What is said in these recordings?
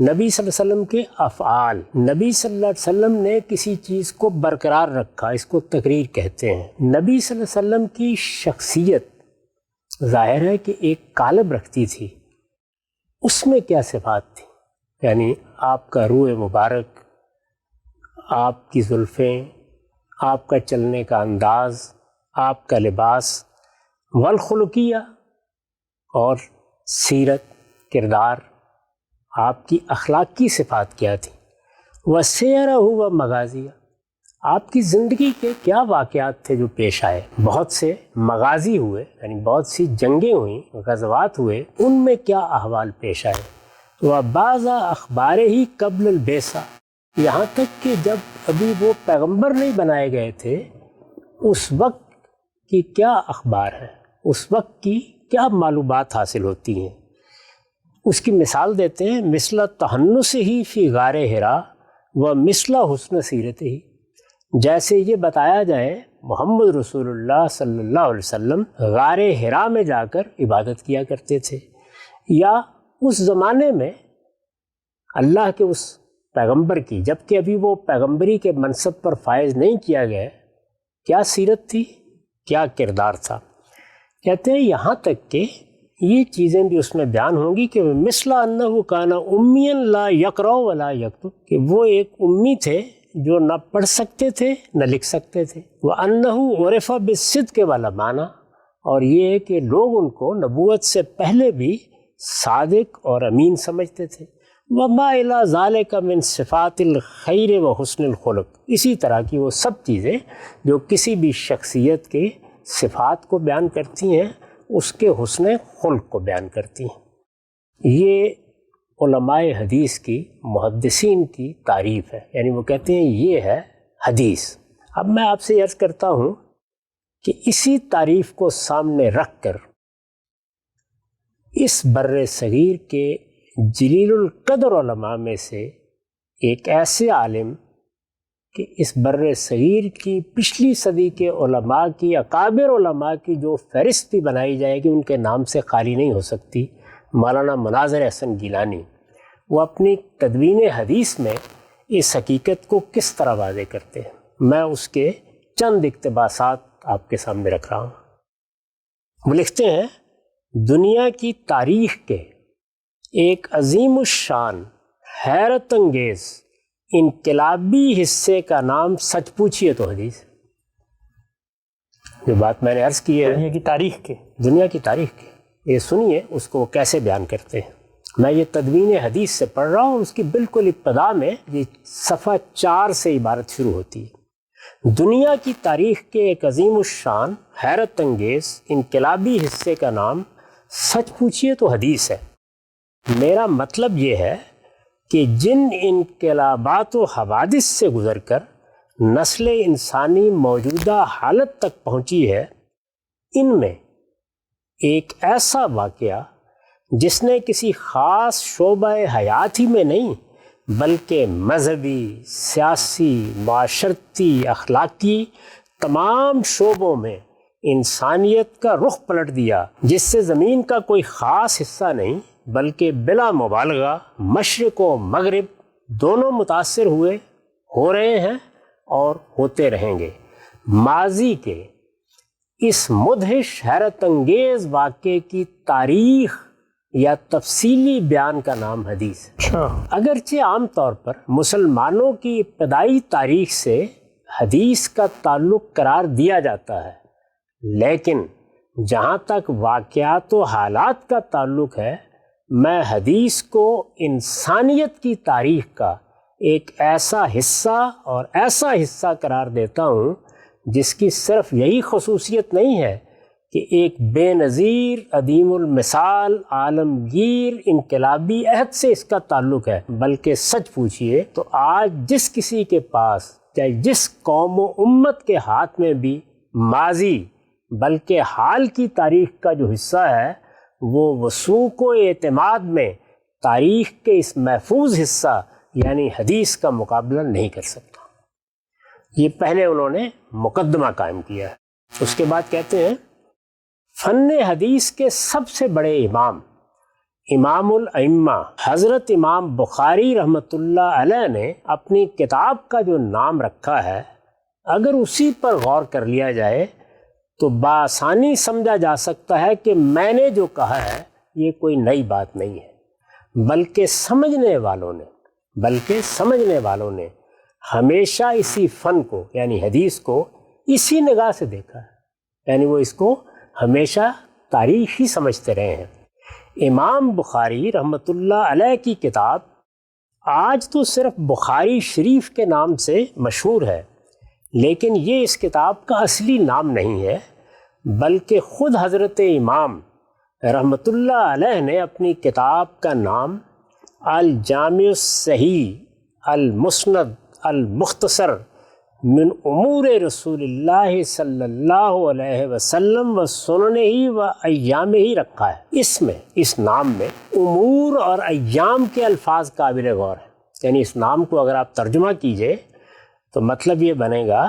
نبی صلی اللہ علیہ وسلم کے افعال، نبی صلی اللہ علیہ وسلم نے کسی چیز کو برقرار رکھا، اس کو تقریر کہتے ہیں۔ نبی صلی اللہ علیہ وسلم کی شخصیت ظاہر ہے کہ ایک قالب رکھتی تھی، اس میں کیا صفات تھی؟ یعنی آپ کا روح مبارک، آپ کی زلفیں، آپ کا چلنے کا انداز، آپ کا لباس، والخلقیہ اور سیرت، کردار، آپ کی اخلاق کی صفات کیا تھی؟ وسیرہ ہوا مغازیہ، آپ کی زندگی کے کیا واقعات تھے جو پیش آئے؟ بہت سے مغازی ہوئے، یعنی بہت سی جنگیں ہوئیں، غزوات ہوئے، ان میں کیا احوال پیش آئے؟ وبعض اخبار ہی قبل البعثہ، یہاں تک کہ جب ابھی وہ پیغمبر نہیں بنائے گئے تھے اس وقت کی کیا اخبار ہے، اس وقت کی کیا معلومات حاصل ہوتی ہیں۔ اس کی مثال دیتے ہیں، مثل تہنس ہی فی غار حرا و مثل حسن سیرت ہی، جیسے یہ بتایا جائے محمد رسول اللہ صلی اللہ علیہ وسلم غار حرا میں جا کر عبادت کیا کرتے تھے، یا اس زمانے میں اللہ کے اس پیغمبر کی، جبکہ ابھی وہ پیغمبری کے منصب پر فائز نہیں کیا گیا، کیا سیرت تھی، کیا کردار تھا۔ کہتے ہیں یہاں تک کہ یہ چیزیں بھی اس میں بیان ہوں گی کہ مثل انہ کان امیا لا یقرأ ولا یکتب، کہ وہ ایک امی تھے جو نہ پڑھ سکتے تھے نہ لکھ سکتے تھے۔ وَأَنَّهُ عُرِفَ بِالصِّدْقِ وَالْأَمَانَةِ، اور یہ ہے کہ لوگ ان کو نبوت سے پہلے بھی صادق اور امین سمجھتے تھے۔ وَمَا إِلَى ذَلِكَ مِن صِفَاتِ الْخَيْرِ وَحُسْنِ الْخُلُقِ، اسی طرح کی وہ سب چیزیں جو کسی بھی شخصیت کے صفات کو بیان کرتی ہیں، اس کے حسن خلق کو بیان کرتی ہیں۔ یہ علماء حدیث کی، محدثین کی تعریف ہے، یعنی وہ کہتے ہیں یہ ہے حدیث۔ اب میں آپ سے عرض کرتا ہوں کہ اسی تعریف کو سامنے رکھ کر اس بر صغیر کے جلیل القدر علماء میں سے ایک ایسے عالم کہ اس بر صغیر کی پچھلی صدی کے علماء کی، اکابر علماء کی جو فہرست بھی بنائی جائے گی ان کے نام سے خالی نہیں ہو سکتی، مولانا مناظر احسن گیلانی، وہ اپنی تدوین حدیث میں اس حقیقت کو کس طرح واضح کرتے ہیں۔ میں اس کے چند اقتباسات آپ کے سامنے رکھ رہا ہوں۔ وہ لکھتے ہیں، دنیا کی تاریخ کے ایک عظیم الشان، حیرت انگیز، انقلابی حصے کا نام سچ پوچھیے تو حدیث۔ جو بات میں نے عرض کی ہے دنیا کی تاریخ کے، یہ سنیے اس کو کیسے بیان کرتے ہیں۔ میں یہ تدوین حدیث سے پڑھ رہا ہوں، اس کی بالکل ابتدا میں یہ صفحہ 4 سے عبارت شروع ہوتی ہے۔ دنیا کی تاریخ کے ایک عظیم الشان، حیرت انگیز، انقلابی حصے کا نام سچ پوچھیے تو حدیث ہے۔ میرا مطلب یہ ہے کہ جن انقلابات و حوادث سے گزر کر نسل انسانی موجودہ حالت تک پہنچی ہے، ان میں ایک ایسا واقعہ جس نے کسی خاص شعبہ حیات ہی میں نہیں بلکہ مذہبی، سیاسی، معاشرتی، اخلاقی تمام شعبوں میں انسانیت کا رخ پلٹ دیا، جس سے زمین کا کوئی خاص حصہ نہیں بلکہ بلا مبالغہ مشرق و مغرب دونوں متاثر ہوئے، ہو رہے ہیں اور ہوتے رہیں گے۔ ماضی کے اس مدہش حیرت انگیز واقعے کی تاریخ یا تفصیلی بیان کا نام حدیث ہے۔ اگرچہ عام طور پر مسلمانوں کی ابتدائی تاریخ سے حدیث کا تعلق قرار دیا جاتا ہے، لیکن جہاں تک واقعات و حالات کا تعلق ہے، میں حدیث کو انسانیت کی تاریخ کا ایک ایسا حصہ اور ایسا حصہ قرار دیتا ہوں جس کی صرف یہی خصوصیت نہیں ہے کہ ایک بے نظیر، عدیم المثال، عالمگیر، انقلابی عہد سے اس کا تعلق ہے، بلکہ سچ پوچھیے تو آج جس کسی کے پاس، چاہے جس قوم و امت کے ہاتھ میں بھی ماضی بلکہ حال کی تاریخ کا جو حصہ ہے، وہ وثوق و اعتماد میں تاریخ کے اس محفوظ حصہ یعنی حدیث کا مقابلہ نہیں کر سکتا۔ یہ پہلے انہوں نے مقدمہ قائم کیا ہے۔ اس کے بعد کہتے ہیں، فن حدیث کے سب سے بڑے امام امام الائمہ حضرت امام بخاری رحمۃ اللہ علیہ نے اپنی کتاب کا جو نام رکھا ہے، اگر اسی پر غور کر لیا جائے تو بآسانی سمجھا جا سکتا ہے کہ میں نے جو کہا ہے یہ کوئی نئی بات نہیں ہے، بلکہ سمجھنے والوں نے ہمیشہ اسی فن کو یعنی حدیث کو اسی نگاہ سے دیکھا ہے، یعنی وہ اس کو ہمیشہ تاریخ ہی سمجھتے رہے ہیں۔ امام بخاری رحمۃ اللہ علیہ کی کتاب آج تو صرف بخاری شریف کے نام سے مشہور ہے، لیکن یہ اس کتاب کا اصلی نام نہیں ہے، بلکہ خود حضرت امام رحمۃ اللہ علیہ نے اپنی کتاب کا نام الجامع الصحیح المسند المختصر من امور رسول اللہ صلی اللہ علیہ وسلم و سننہ و ایام ہی رکھا ہے۔ اس نام میں امور اور ایام کے الفاظ قابل غور ہیں، یعنی اس نام کو اگر آپ ترجمہ کیجئے تو مطلب یہ بنے گا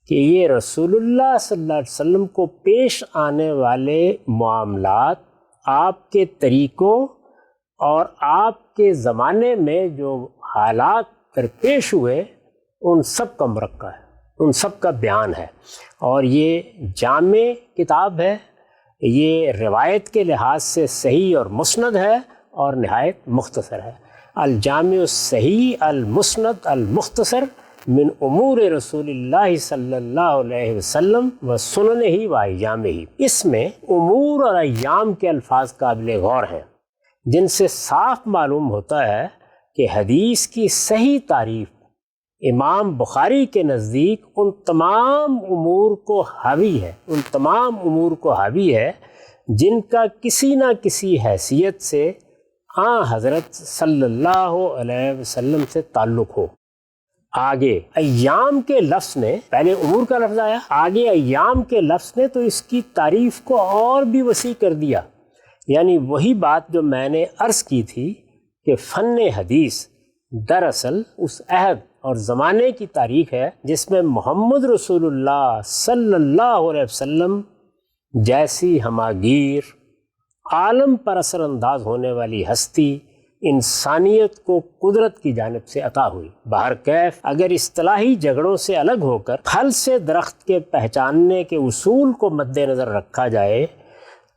کہ یہ رسول اللہ صلی اللہ علیہ وسلم کو پیش آنے والے معاملات، آپ کے طریقوں اور آپ کے زمانے میں جو حالات درپیش ہوئے ان سب کا مرکہ ہے، ان سب کا بیان ہے، اور یہ جامع کتاب ہے، یہ روایت کے لحاظ سے صحیح اور مسند ہے اور نہایت مختصر ہے۔ الجامع الصحیح المسند المختصر من امور رسول اللہ صلی اللہ علیہ وسلم و سننہ و ایامہ، اس میں امور اور ایام کے الفاظ قابل غور ہیں، جن سے صاف معلوم ہوتا ہے کہ حدیث کی صحیح تعریف امام بخاری کے نزدیک ان تمام امور کو حاوی ہے جن کا کسی نہ کسی حیثیت سے حضرت صلی اللہ علیہ وسلم سے تعلق ہو۔ آگے ایام کے لفظ نے، پہلے امور کا لفظ آیا، آگے ایام کے لفظ نے تو اس کی تعریف کو اور بھی وسیع کر دیا، یعنی وہی بات جو میں نے عرض کی تھی کہ فن حدیث دراصل اس عہد اور زمانے کی تاریخ ہے جس میں محمد رسول اللہ صلی اللہ علیہ وسلم جیسی ہماگیر عالم پر اثر انداز ہونے والی ہستی انسانیت کو قدرت کی جانب سے عطا ہوئی۔ بہرکیف اگر اصطلاحی جھگڑوں سے الگ ہو کر پھل سے درخت کے پہچاننے کے اصول کو مد نظر رکھا جائے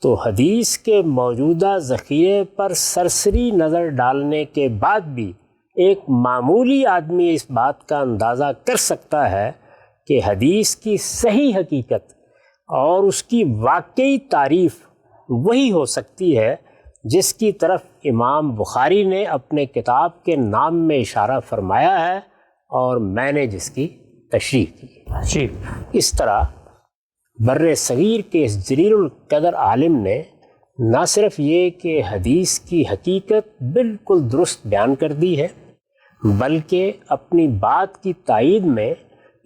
تو حدیث کے موجودہ ذخیرے پر سرسری نظر ڈالنے کے بعد بھی ایک معمولی آدمی اس بات کا اندازہ کر سکتا ہے کہ حدیث کی صحیح حقیقت اور اس کی واقعی تعریف وہی ہو سکتی ہے جس کی طرف امام بخاری نے اپنے کتاب کے نام میں اشارہ فرمایا ہے اور میں نے جس کی تشریح کی۔ اس طرح بر صغیر کے اس جلیل القدر عالم نے نہ صرف یہ کہ حدیث کی حقیقت بالکل درست بیان کر دی ہے، بلکہ اپنی بات کی تائید میں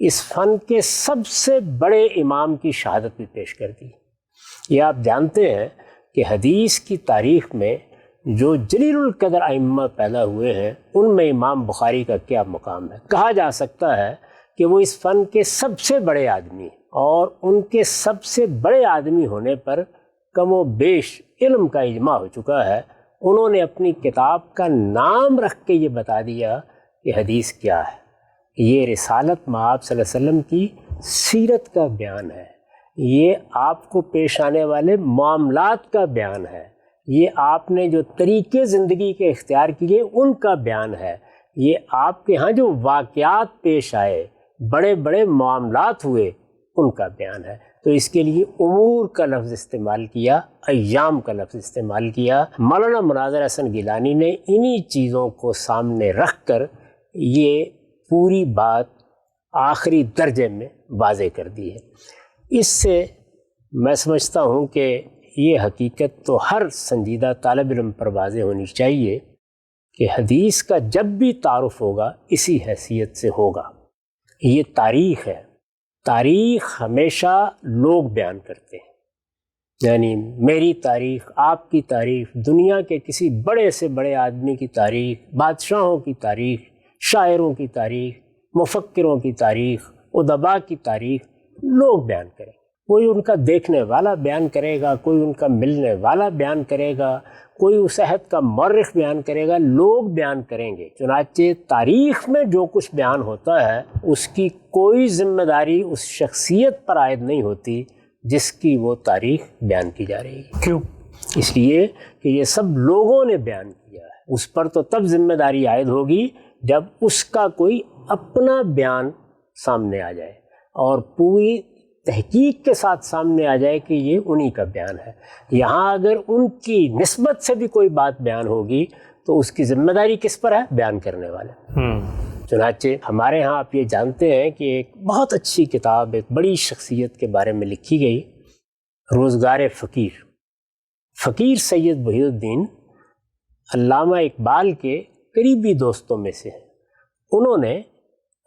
اس فن کے سب سے بڑے امام کی شہادت بھی پیش کر دی۔ یہ آپ جانتے ہیں کہ حدیث کی تاریخ میں جو جلیل القدر ائمہ پیدا ہوئے ہیں ان میں امام بخاری کا کیا مقام ہے۔ کہا جا سکتا ہے کہ وہ اس فن کے سب سے بڑے آدمی ہیں، اور ان کے سب سے بڑے آدمی ہونے پر کم و بیش علم کا اجماع ہو چکا ہے۔ انہوں نے اپنی کتاب کا نام رکھ کے یہ بتا دیا کہ حدیث کیا ہے۔ یہ رسالت مآب صلی اللہ علیہ وسلم کی سیرت کا بیان ہے، یہ آپ کو پیش آنے والے معاملات کا بیان ہے، یہ آپ نے جو طریقے زندگی کے اختیار کیے ان کا بیان ہے، یہ آپ کے ہاں جو واقعات پیش آئے، بڑے بڑے معاملات ہوئے، ان کا بیان ہے۔ تو اس کے لیے امور کا لفظ استعمال کیا، ایام کا لفظ استعمال کیا۔ مولانا مناظر حسن گیلانی نے انہی چیزوں کو سامنے رکھ کر یہ پوری بات آخری درجے میں واضح کر دی ہے۔ اس سے میں سمجھتا ہوں کہ یہ حقیقت تو ہر سنجیدہ طالب علم پر واضح ہونی چاہیے کہ حدیث کا جب بھی تعارف ہوگا اسی حیثیت سے ہوگا۔ یہ تاریخ ہے، تاریخ ہمیشہ لوگ بیان کرتے ہیں، یعنی میری تاریخ، آپ کی تاریخ، دنیا کے کسی بڑے سے بڑے آدمی کی تاریخ، بادشاہوں کی تاریخ، شاعروں کی تاریخ، مفکروں کی تاریخ، ادباء کی تاریخ لوگ بیان کریں۔ کوئی ان کا دیکھنے والا بیان کرے گا، کوئی ان کا ملنے والا بیان کرے گا، کوئی اس عہد کا مورخ بیان کرے گا، لوگ بیان کریں گے۔ چنانچہ تاریخ میں جو کچھ بیان ہوتا ہے اس کی کوئی ذمہ داری اس شخصیت پر عائد نہیں ہوتی جس کی وہ تاریخ بیان کی جا رہی ہے۔ کیوں؟ اس لیے کہ یہ سب لوگوں نے بیان کیا ہے، اس پر تو تب ذمہ داری عائد ہوگی جب اس کا کوئی اپنا بیان سامنے آ جائے اور پوری تحقیق کے ساتھ سامنے آ جائے کہ یہ انہی کا بیان ہے۔ یہاں اگر ان کی نسبت سے بھی کوئی بات بیان ہوگی تو اس کی ذمہ داری کس پر ہے؟ بیان کرنے والے۔ چنانچہ ہمارے ہاں آپ یہ جانتے ہیں کہ ایک بہت اچھی کتاب ایک بڑی شخصیت کے بارے میں لکھی گئی، روزگار فقیر۔ فقیر سید وحید الدین علامہ اقبال کے قریبی دوستوں میں سے ہیں۔ انہوں نے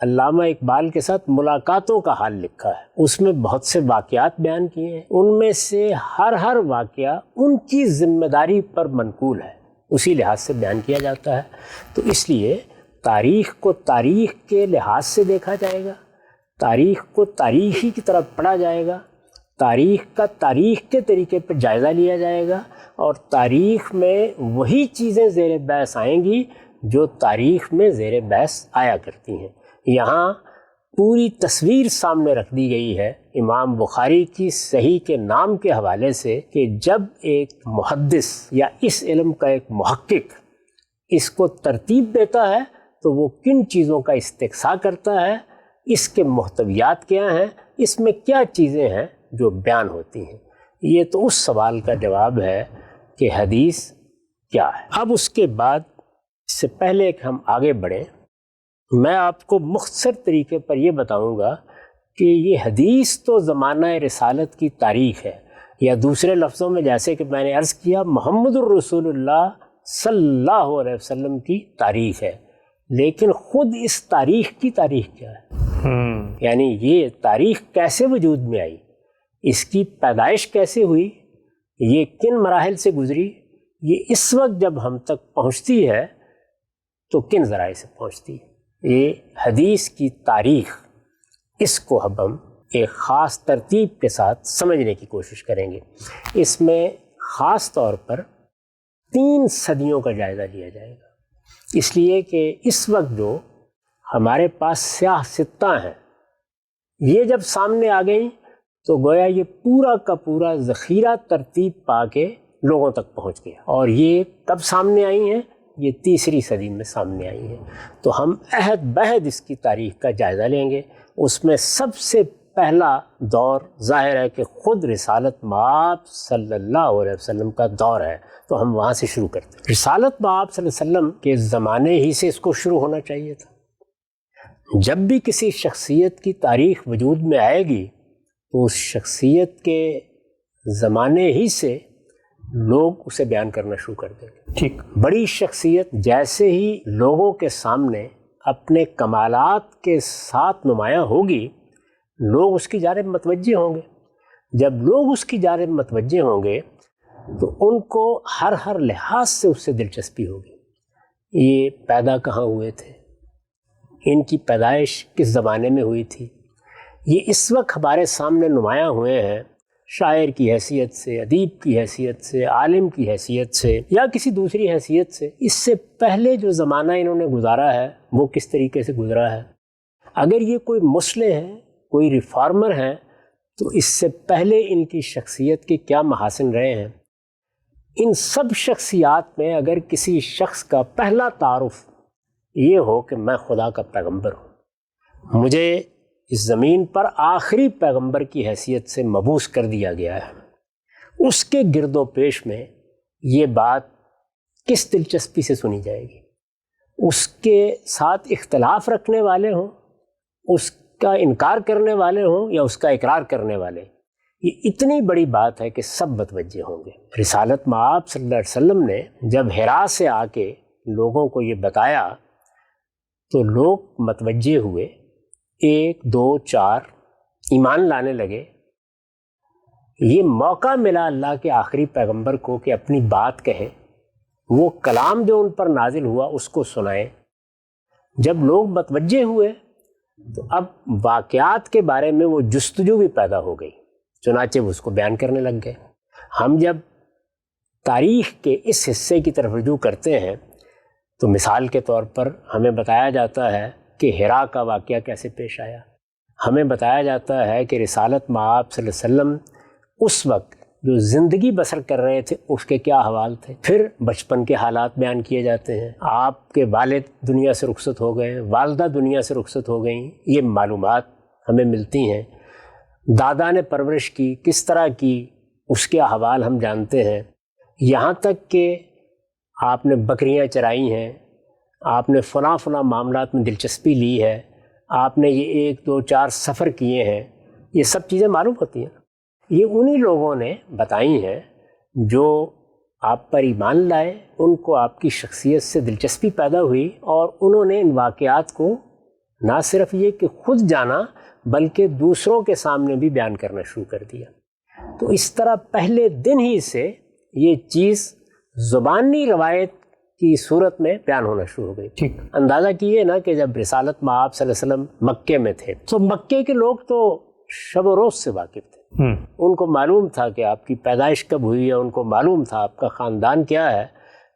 علامہ اقبال کے ساتھ ملاقاتوں کا حال لکھا ہے، اس میں بہت سے واقعات بیان کیے ہیں، ان میں سے ہر واقعہ ان کی ذمہ داری پر منقول ہے، اسی لحاظ سے بیان کیا جاتا ہے۔ تو اس لیے تاریخ کو تاریخ کے لحاظ سے دیکھا جائے گا، تاریخ کو تاریخی کی طرف پڑھا جائے گا، تاریخ کا تاریخ کے طریقے پر جائزہ لیا جائے گا، اور تاریخ میں وہی چیزیں زیر بحث آئیں گی جو تاریخ میں زیر بحث آیا کرتی ہیں۔ یہاں پوری تصویر سامنے رکھ دی گئی ہے امام بخاری کی صحیح کے نام کے حوالے سے کہ جب ایک محدث یا اس علم کا ایک محقق اس کو ترتیب دیتا ہے تو وہ کن چیزوں کا استقصاء کرتا ہے، اس کے محتویات کیا ہیں، اس میں کیا چیزیں ہیں جو بیان ہوتی ہیں۔ یہ تو اس سوال کا جواب ہے کہ حدیث کیا ہے۔ اب اس کے بعد اس سے پہلے کہ ہم آگے بڑھیں، میں آپ کو مختصر طریقے پر یہ بتاؤں گا کہ یہ حدیث تو زمانہ رسالت کی تاریخ ہے، یا دوسرے لفظوں میں جیسے کہ میں نے عرض کیا محمد الرسول اللہ صلی اللہ علیہ وسلم کی تاریخ ہے، لیکن خود اس تاریخ کی تاریخ کیا ہے؟ یعنی یہ تاریخ کیسے وجود میں آئی، اس کی پیدائش کیسے ہوئی، یہ کن مراحل سے گزری، یہ اس وقت جب ہم تک پہنچتی ہے تو کن ذرائع سے پہنچتی ہے۔ یہ حدیث کی تاریخ، اس کو اب ہم ایک خاص ترتیب کے ساتھ سمجھنے کی کوشش کریں گے۔ اس میں خاص طور پر 3 صدیوں کا جائزہ لیا جائے گا، اس لیے کہ اس وقت جو ہمارے پاس سیاہ ستہ ہیں یہ جب سامنے آ گئیں تو گویا یہ پورا کا پورا ذخیرہ ترتیب پا کے لوگوں تک پہنچ گیا، اور یہ کب سامنے آئی ہیں؟ یہ 3 صدی میں سامنے آئی ہیں۔ تو ہم عہد بہد اس کی تاریخ کا جائزہ لیں گے۔ اس میں سب سے پہلا دور ظاہر ہے کہ خود رسالت مآب صلی اللہ علیہ وسلم کا دور ہے، تو ہم وہاں سے شروع کرتے ہیں۔ رسالت مآب صلی اللہ علیہ وسلم کے زمانے ہی سے اس کو شروع ہونا چاہیے تھا۔ جب بھی کسی شخصیت کی تاریخ وجود میں آئے گی تو اس شخصیت کے زمانے ہی سے لوگ اسے بیان کرنا شروع کر دیں گے۔ ٹھیک، بڑی شخصیت جیسے ہی لوگوں کے سامنے اپنے کمالات کے ساتھ نمایاں ہوگی، لوگ اس کی جانب متوجہ ہوں گے۔ جب لوگ اس کی جانب متوجہ ہوں گے تو ان کو ہر لحاظ سے اس سے دلچسپی ہوگی۔ یہ پیدا کہاں ہوئے تھے، ان کی پیدائش کس زمانے میں ہوئی تھی، یہ اس وقت ہمارے سامنے نمایاں ہوئے ہیں شاعر کی حیثیت سے، ادیب کی حیثیت سے، عالم کی حیثیت سے، یا کسی دوسری حیثیت سے۔ اس سے پہلے جو زمانہ انہوں نے گزارا ہے وہ کس طریقے سے گزرا ہے۔ اگر یہ کوئی مصلح ہے، کوئی ریفارمر ہیں، تو اس سے پہلے ان کی شخصیت کے کیا محاسن رہے ہیں۔ ان سب شخصیات میں اگر کسی شخص کا پہلا تعارف یہ ہو کہ میں خدا کا پیغمبر ہوں، مجھے اس زمین پر آخری پیغمبر کی حیثیت سے مبعوث کر دیا گیا ہے، اس کے گرد و پیش میں یہ بات کس دلچسپی سے سنی جائے گی۔ اس کے ساتھ اختلاف رکھنے والے ہوں، اس کا انکار کرنے والے ہوں، یا اس کا اقرار کرنے والے، یہ اتنی بڑی بات ہے کہ سب متوجہ ہوں گے۔ رسالت مآب صلی اللہ علیہ وسلم نے جب حرا سے آ کے لوگوں کو یہ بتایا تو لوگ متوجہ ہوئے، 1 2 4 ایمان لانے لگے۔ یہ موقع ملا اللہ کے آخری پیغمبر کو کہ اپنی بات کہیں، وہ کلام جو ان پر نازل ہوا اس کو سنائیں۔ جب لوگ متوجہ ہوئے تو اب واقعات کے بارے میں وہ جستجو بھی پیدا ہو گئی۔ چنانچہ وہ اس کو بیان کرنے لگ گئے۔ ہم جب تاریخ کے اس حصے کی طرف رجوع کرتے ہیں تو مثال کے طور پر ہمیں بتایا جاتا ہے کہ حرا کا واقعہ کیسے پیش آیا، ہمیں بتایا جاتا ہے کہ رسالت مآب صلی اللہ علیہ وسلم اس وقت جو زندگی بسر کر رہے تھے اس کے کیا احوال تھے، پھر بچپن کے حالات بیان کیے جاتے ہیں، آپ کے والد دنیا سے رخصت ہو گئے، والدہ دنیا سے رخصت ہو گئیں، یہ معلومات ہمیں ملتی ہیں۔ دادا نے پرورش کی کس طرح کی، اس کے احوال ہم جانتے ہیں، یہاں تک کہ آپ نے بکریاں چرائی ہیں، آپ نے فلاں معاملات میں دلچسپی لی ہے، آپ نے یہ 1 2 4 سفر کیے ہیں، یہ سب چیزیں معلوم ہوتی ہیں۔ یہ انہی لوگوں نے بتائی ہیں جو آپ پر ایمان لائے، ان کو آپ کی شخصیت سے دلچسپی پیدا ہوئی اور انہوں نے ان واقعات کو نہ صرف یہ کہ خود جانا بلکہ دوسروں کے سامنے بھی بیان کرنا شروع کر دیا۔ تو اس طرح پہلے دن ہی سے یہ چیز زبانی روایت کی صورت میں بیان ہونا شروع ہو گئی۔ ٹھیک، اندازہ کیے نا کہ جب رسالت مآب صلی اللہ علیہ وسلم مکے میں تھے تو مکے کے لوگ تو شب و روز سے واقف تھے، ان کو معلوم تھا کہ آپ کی پیدائش کب ہوئی ہے، ان کو معلوم تھا آپ کا خاندان کیا ہے،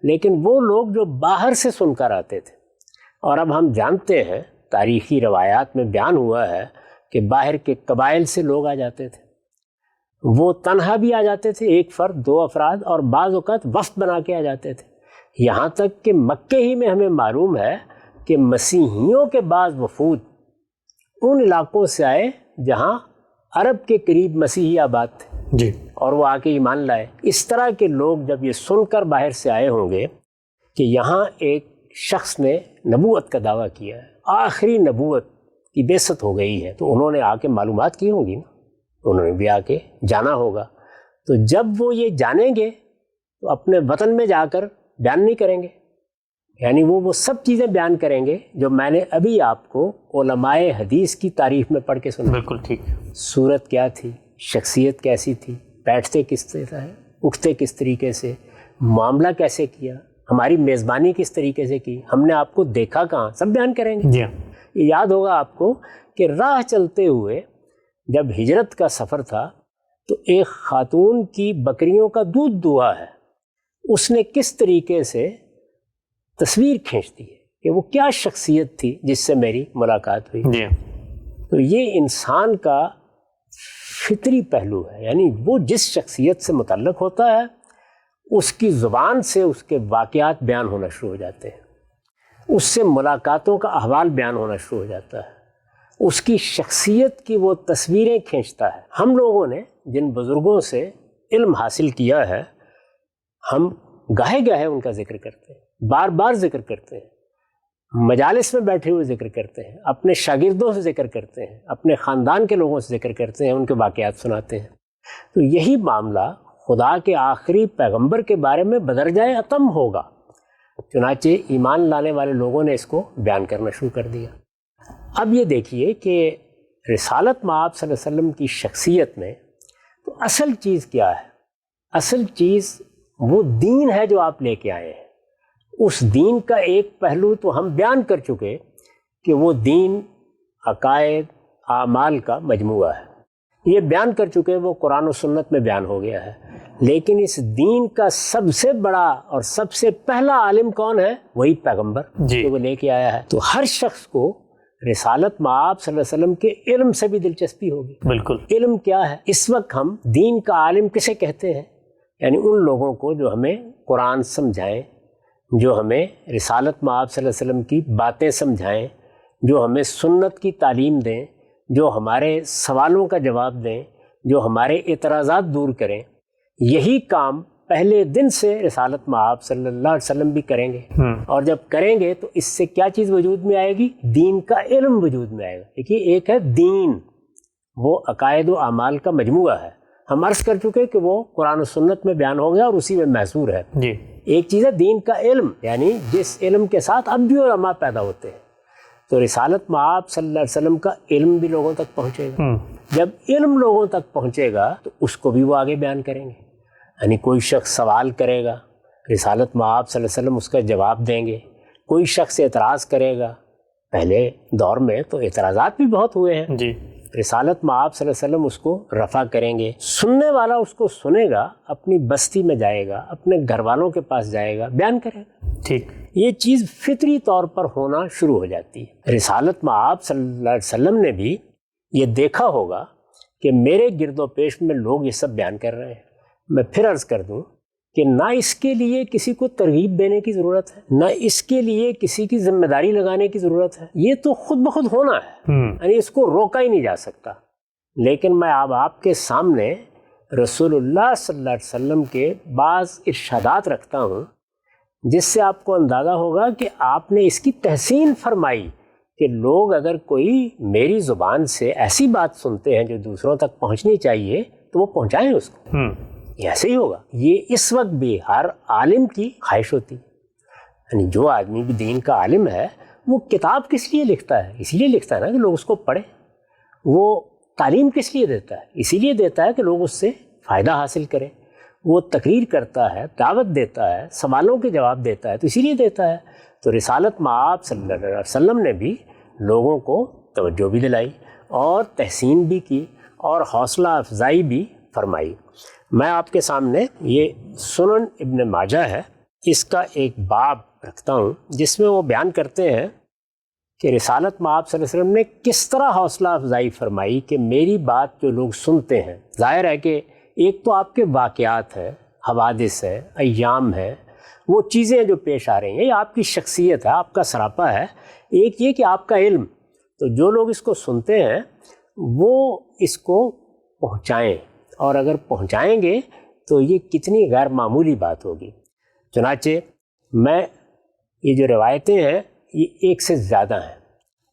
لیکن وہ لوگ جو باہر سے سن کر آتے تھے، اور اب ہم جانتے ہیں تاریخی روایات میں بیان ہوا ہے کہ باہر کے قبائل سے لوگ آ جاتے تھے، وہ تنہا بھی آ جاتے تھے، 1 فرد 2 افراد، اور بعض اوقات وفد بنا کے آ جاتے تھے، یہاں تک کہ مکے ہی میں ہمیں معلوم ہے کہ مسیحیوں کے بعض وفود ان علاقوں سے آئے جہاں عرب کے قریب مسیحی آباد تھے جی، اور وہ آ کے ایمان لائے۔ اس طرح کے لوگ جب یہ سن کر باہر سے آئے ہوں گے کہ یہاں ایک شخص نے نبوت کا دعویٰ کیا ہے، آخری نبوت کی بعثت ہو گئی ہے، تو انہوں نے آ کے معلومات کی ہوں گی نا، انہوں نے بھی آ کے جانا ہوگا، تو جب وہ یہ جانیں گے تو اپنے وطن میں جا کر بیان نہیں کریں گے، یعنی وہ سب چیزیں بیان کریں گے جو میں نے ابھی آپ کو علماء حدیث کی تعریف میں پڑھ کے سنا۔ بالکل ٹھیک۔ صورت کیا تھی، شخصیت کیسی تھی، بیٹھتے کس طرح ہے، اٹھتے کس طریقے سے، معاملہ کیسے کیا، ہماری میزبانی کس طریقے سے کی، ہم نے آپ کو دیکھا کہاں، سب بیان کریں گے۔ جی، یہ یاد ہوگا آپ کو کہ راہ چلتے ہوئے جب ہجرت کا سفر تھا تو ایک خاتون کی بکریوں کا دودھ دہا ہے، اس نے کس طریقے سے تصویر کھینچ دی ہے کہ وہ کیا شخصیت تھی جس سے میری ملاقات ہوئی۔ جی، تو یہ انسان کا فطری پہلو ہے، یعنی وہ جس شخصیت سے متعلق ہوتا ہے اس کی زبان سے اس کے واقعات بیان ہونا شروع ہو جاتے ہیں، اس سے ملاقاتوں کا احوال بیان ہونا شروع ہو جاتا ہے، اس کی شخصیت کی وہ تصویریں کھینچتا ہے۔ ہم لوگوں نے جن بزرگوں سے علم حاصل کیا ہے، ہم گاہے گاہے ان کا ذکر کرتے ہیں، بار بار ذکر کرتے ہیں، مجالس میں بیٹھے ہوئے ذکر کرتے ہیں، اپنے شاگردوں سے ذکر کرتے ہیں، اپنے خاندان کے لوگوں سے ذکر کرتے ہیں، ان کے واقعات سناتے ہیں۔ تو یہی معاملہ خدا کے آخری پیغمبر کے بارے میں بدرجۂ اتم ہوگا، چنانچہ ایمان لانے والے لوگوں نے اس کو بیان کرنا شروع کر دیا۔ اب یہ دیکھیے کہ رسالت مآب صلی اللہ علیہ وسلم کی شخصیت میں تو اصل چیز کیا ہے؟ اصل چیز وہ دین ہے جو آپ لے کے آئے ہیں۔ اس دین کا ایک پہلو تو ہم بیان کر چکے کہ وہ دین عقائد اعمال کا مجموعہ ہے، یہ بیان کر چکے، وہ قرآن و سنت میں بیان ہو گیا ہے، لیکن اس دین کا سب سے بڑا اور سب سے پہلا عالم کون ہے؟ وہی پیغمبر جو وہ لے کے آیا ہے۔ تو ہر شخص کو رسالت مآب صلی اللہ علیہ وسلم کے علم سے بھی دلچسپی ہوگی۔ بالکل۔ علم کیا ہے؟ اس وقت ہم دین کا عالم کسے کہتے ہیں؟ یعنی ان لوگوں کو جو ہمیں قرآن سمجھائیں، جو ہمیں رسالت مآب صلی اللہ علیہ وسلم کی باتیں سمجھائیں، جو ہمیں سنت کی تعلیم دیں، جو ہمارے سوالوں کا جواب دیں، جو ہمارے اعتراضات دور کریں۔ یہی کام پہلے دن سے رسالت مآب صلی اللہ علیہ وسلم بھی کریں گے، اور جب کریں گے تو اس سے کیا چیز وجود میں آئے گی؟ دین کا علم وجود میں آئے گا۔ دیکھیے، ایک ہے دین، وہ عقائد و اعمال کا مجموعہ ہے، ہم عرض کر چکے کہ وہ قرآن و سنت میں بیان ہو گیا اور اسی میں محصور ہے۔ جی۔ ایک چیز ہے دین کا علم، یعنی جس علم کے ساتھ اب بھی علماء پیدا ہوتے ہیں، تو رسالت مآب صلی اللہ علیہ وسلم کا علم بھی لوگوں تک پہنچے گا۔ جب علم لوگوں تک پہنچے گا تو اس کو بھی وہ آگے بیان کریں گے، یعنی کوئی شخص سوال کرے گا، رسالت مآب صلی اللہ علیہ وسلم اس کا جواب دیں گے، کوئی شخص اعتراض کرے گا، پہلے دور میں تو اعتراضات بھی بہت ہوئے ہیں، جی، رسالت میں آپ صلی اللہ علیہ وسلم اس کو رفع کریں گے، سننے والا اس کو سنے گا، اپنی بستی میں جائے گا، اپنے گھر والوں کے پاس جائے گا، بیان کرے گا. ٹھیک. یہ چیز فطری طور پر ہونا شروع ہو جاتی ہے. رسالت میں آپ صلی اللہ علیہ وسلم نے بھی یہ دیکھا ہوگا کہ میرے گرد و پیش میں لوگ یہ سب بیان کر رہے ہیں. میں پھر عرض کر دوں کہ نہ اس کے لیے کسی کو ترغیب دینے کی ضرورت ہے، نہ اس کے لیے کسی کی ذمہ داری لگانے کی ضرورت ہے. یہ تو خود بخود ہونا ہے، یعنی اس کو روکا ہی نہیں جا سکتا. لیکن میں اب آپ کے سامنے رسول اللہ صلی اللہ علیہ وسلم کے بعض ارشادات رکھتا ہوں جس سے آپ کو اندازہ ہوگا کہ آپ نے اس کی تحسین فرمائی کہ لوگ اگر کوئی میری زبان سے ایسی بات سنتے ہیں جو دوسروں تک پہنچنی چاہیے تو وہ پہنچائیں اس کو. یہ ایسے ہی ہوگا. یہ اس وقت بھی ہر عالم کی خواہش ہوتی ہے. یعنی جو آدمی بھی دین کا عالم ہے وہ کتاب کس لیے لکھتا ہے؟ اسی لیے لکھتا ہے نا کہ لوگ اس کو پڑھیں. وہ تعلیم کس لیے دیتا ہے؟ اسی لیے دیتا ہے کہ لوگ اس سے فائدہ حاصل کریں. وہ تقریر کرتا ہے، دعوت دیتا ہے، سوالوں کے جواب دیتا ہے، تو اسی لیے دیتا ہے. تو رسالت میں آپ صلی اللہ علیہ وسلم نے بھی لوگوں کو توجہ بھی دلائی اور تحسین بھی کی اور حوصلہ افزائی بھی فرمائی. میں آپ کے سامنے یہ سنن ابن ماجہ ہے، اس کا ایک باب رکھتا ہوں جس میں وہ بیان کرتے ہیں کہ رسالت میں آپ صلی اللہ علیہ وسلم نے کس طرح حوصلہ افزائی فرمائی کہ میری بات جو لوگ سنتے ہیں، ظاہر ہے کہ ایک تو آپ کے واقعات ہیں، حوادث ہے، ایام ہے، وہ چیزیں جو پیش آ رہی ہیں، یہ آپ کی شخصیت ہے، آپ کا سراپا ہے. ایک یہ کہ آپ کا علم. تو جو لوگ اس کو سنتے ہیں وہ اس کو پہنچائیں، اور اگر پہنچائیں گے تو یہ کتنی غیر معمولی بات ہوگی. چنانچہ میں یہ جو روایتیں ہیں یہ ایک سے زیادہ ہیں.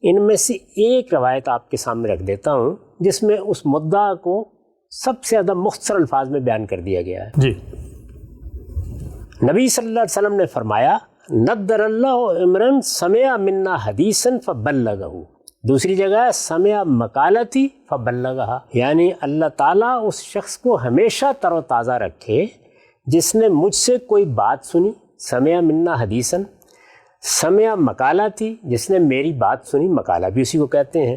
ان میں سے ایک روایت آپ کے سامنے رکھ دیتا ہوں جس میں اس مدعا کو سب سے زیادہ مختصر الفاظ میں بیان کر دیا گیا ہے. جی. نبی صلی اللہ علیہ وسلم نے فرمایا نضر اللہ عمرن سمع منا حدیثا فبلغہ. دوسری جگہ سمع مقالتی فبلغہا، یعنی اللہ تعالیٰ اس شخص کو ہمیشہ تر و تازہ رکھے جس نے مجھ سے کوئی بات سنی، سمع منا حدیثا. سمع مقالتی، جس نے میری بات سنی، مقالہ بھی اسی کو کہتے ہیں،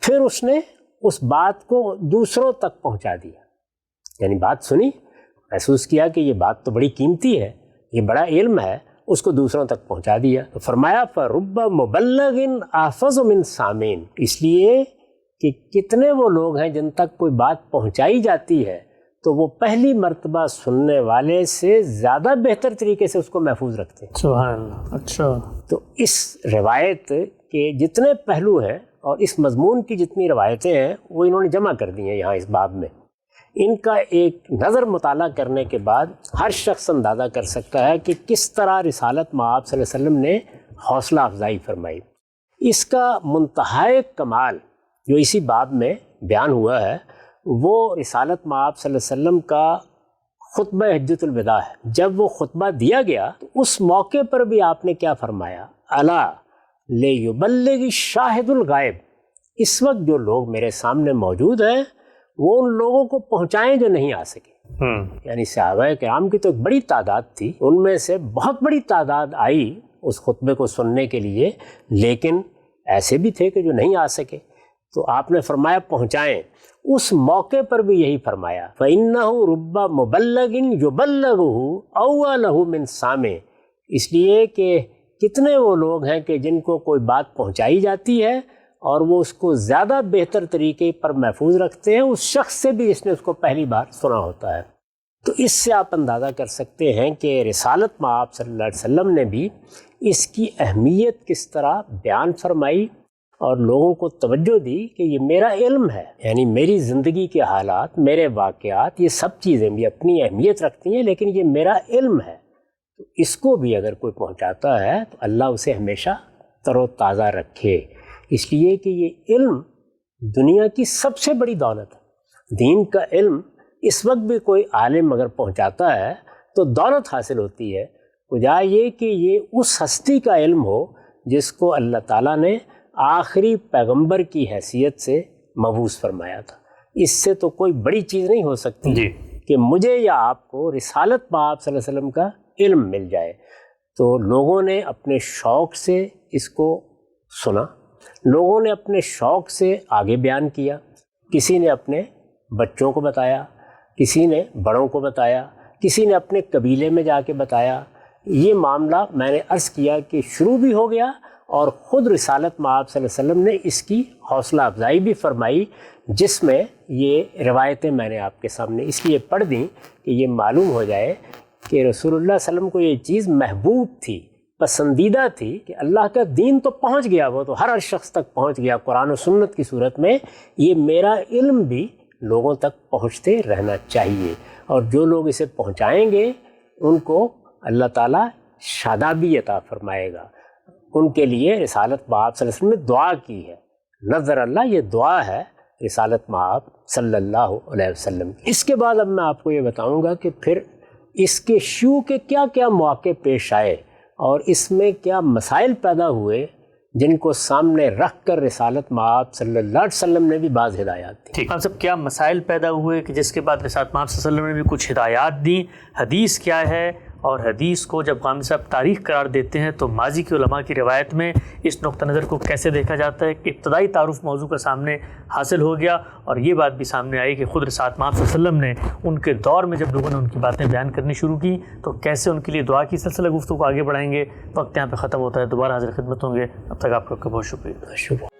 پھر اس نے اس بات کو دوسروں تک پہنچا دیا. یعنی بات سنی، محسوس کیا کہ یہ بات تو بڑی قیمتی ہے، یہ بڑا علم ہے، اس کو دوسروں تک پہنچا دیا. تو فرمایا فرب مبلغ احفظ من سامعین، اس لیے کہ کتنے وہ لوگ ہیں جن تک کوئی بات پہنچائی جاتی ہے تو وہ پہلی مرتبہ سننے والے سے زیادہ بہتر طریقے سے اس کو محفوظ رکھتے ہیں. سبحان اللہ. اچھا. تو اس روایت کے جتنے پہلو ہیں اور اس مضمون کی جتنی روایتیں ہیں وہ انہوں نے جمع کر دی ہیں یہاں اس باب میں. ان کا ایک نظر مطالعہ کرنے کے بعد ہر شخص اندازہ کر سکتا ہے کہ کس طرح رسالت میں آپ صلی اللہ علیہ وسلم نے حوصلہ افزائی فرمائی. اس کا منتہائی کمال جو اسی باب میں بیان ہوا ہے وہ رسالت میں آپ صلی اللہ علیہ وسلم کا خطبہ حجۃ الوداع ہے. جب وہ خطبہ دیا گیا تو اس موقع پر بھی آپ نے کیا فرمایا؟ الا لیبلغ شاہد الغائب. اس وقت جو لوگ میرے سامنے موجود ہیں وہ ان لوگوں کو پہنچائیں جو نہیں آ سکے. یعنی صحابہ کرام کی تو ایک بڑی تعداد تھی، ان میں سے بہت بڑی تعداد آئی اس خطبے کو سننے کے لیے، لیکن ایسے بھی تھے کہ جو نہیں آ سکے. تو آپ نے فرمایا پہنچائیں. اس موقع پر بھی یہی فرمایا فَإِنَّهُ رُبَّ مُبَلَّغٍ يُبَلَّغُهُ أَوَّلَهُ مِنْ سَامِعٍ. اس لیے کہ کتنے وہ لوگ ہیں کہ جن کو کوئی بات پہنچائی جاتی ہے اور وہ اس کو زیادہ بہتر طریقے پر محفوظ رکھتے ہیں اس شخص سے بھی جس نے اس کو پہلی بار سنا ہوتا ہے. تو اس سے آپ اندازہ کر سکتے ہیں کہ رسالت میں آپ صلی اللہ علیہ وسلم نے بھی اس کی اہمیت کس طرح بیان فرمائی اور لوگوں کو توجہ دی کہ یہ میرا علم ہے، یعنی میری زندگی کے حالات، میرے واقعات، یہ سب چیزیں بھی اپنی اہمیت رکھتی ہیں لیکن یہ میرا علم ہے. تو اس کو بھی اگر کوئی پہنچاتا ہے تو اللہ اسے ہمیشہ تر و تازہ رکھے، اس لیے کہ یہ علم دنیا کی سب سے بڑی دولت ہے. دین کا علم اس وقت بھی کوئی عالم اگر پہنچاتا ہے تو دولت حاصل ہوتی ہے. وجہ یہ کہ یہ اس ہستی کا علم ہو جس کو اللہ تعالیٰ نے آخری پیغمبر کی حیثیت سے مبعوث فرمایا تھا. اس سے تو کوئی بڑی چیز نہیں ہو سکتی جی کہ مجھے یا آپ کو رسالت میں آپ صلی اللہ علیہ وسلم کا علم مل جائے. تو لوگوں نے اپنے شوق سے اس کو سنا لوگوں نے اپنے شوق سے آگے بیان کیا، کسی نے اپنے بچوں کو بتایا، کسی نے بڑوں کو بتایا، کسی نے اپنے قبیلے میں جا کے بتایا۔ یہ معاملہ میں نے عرض کیا کہ شروع بھی ہو گیا، اور خود رسالت مآب صلی اللہ علیہ وسلم نے اس کی حوصلہ افزائی بھی فرمائی، جس میں یہ روایتیں میں نے آپ کے سامنے اس لیے پڑھ دیں کہ یہ معلوم ہو جائے کہ رسول اللہ صلی اللہ علیہ وسلم کو یہ چیز محبوب تھی، پسندیدہ تھی کہ اللہ کا دین تو پہنچ گیا، وہ تو ہر شخص تک پہنچ گیا قرآن و سنت کی صورت میں، یہ میرا علم بھی لوگوں تک پہنچتے رہنا چاہیے، اور جو لوگ اسے پہنچائیں گے ان کو اللہ تعالیٰ شادابی عطا فرمائے گا۔ ان کے لیے رسالت مآب صلی اللہ علیہ وسلم نے دعا کی ہے، نظر اللہ، یہ دعا ہے رسالت مآب صلی اللہ علیہ وسلم۔ اس کے بعد اب میں آپ کو یہ بتاؤں گا کہ پھر اس کے شیوع کے کیا کیا مواقع پیش آئے اور اس میں کیا مسائل پیدا ہوئے، جن کو سامنے رکھ کر رسالت مآب صلی اللہ علیہ وسلم نے بھی بعض ہدایات دی۔ ٹھیک، ہم سب کیا مسائل پیدا ہوئے کہ جس کے بعد رسالت مآب صلی اللہ علیہ وسلم نے بھی کچھ ہدایات دیں۔ حدیث کیا ہے، اور حدیث کو جب غامدی صاحب تاریخ قرار دیتے ہیں تو ماضی کے علماء کی روایت میں اس نقطہ نظر کو کیسے دیکھا جاتا ہے کہ ابتدائی تعارف موضوع کا سامنے حاصل ہو گیا، اور یہ بات بھی سامنے آئی کہ خود رسالت مآب صلی اللہ علیہ وسلم نے ان کے دور میں جب لوگوں نے ان کی باتیں بیان کرنی شروع کی تو کیسے ان کے لیے دعا کی سلسلہ گفتگو کو آگے بڑھائیں گے۔ وقت یہاں پہ ختم ہوتا ہے، دوبارہ حاضر خدمت ہوں گے، اب تک آپ کا بہت شکریہ۔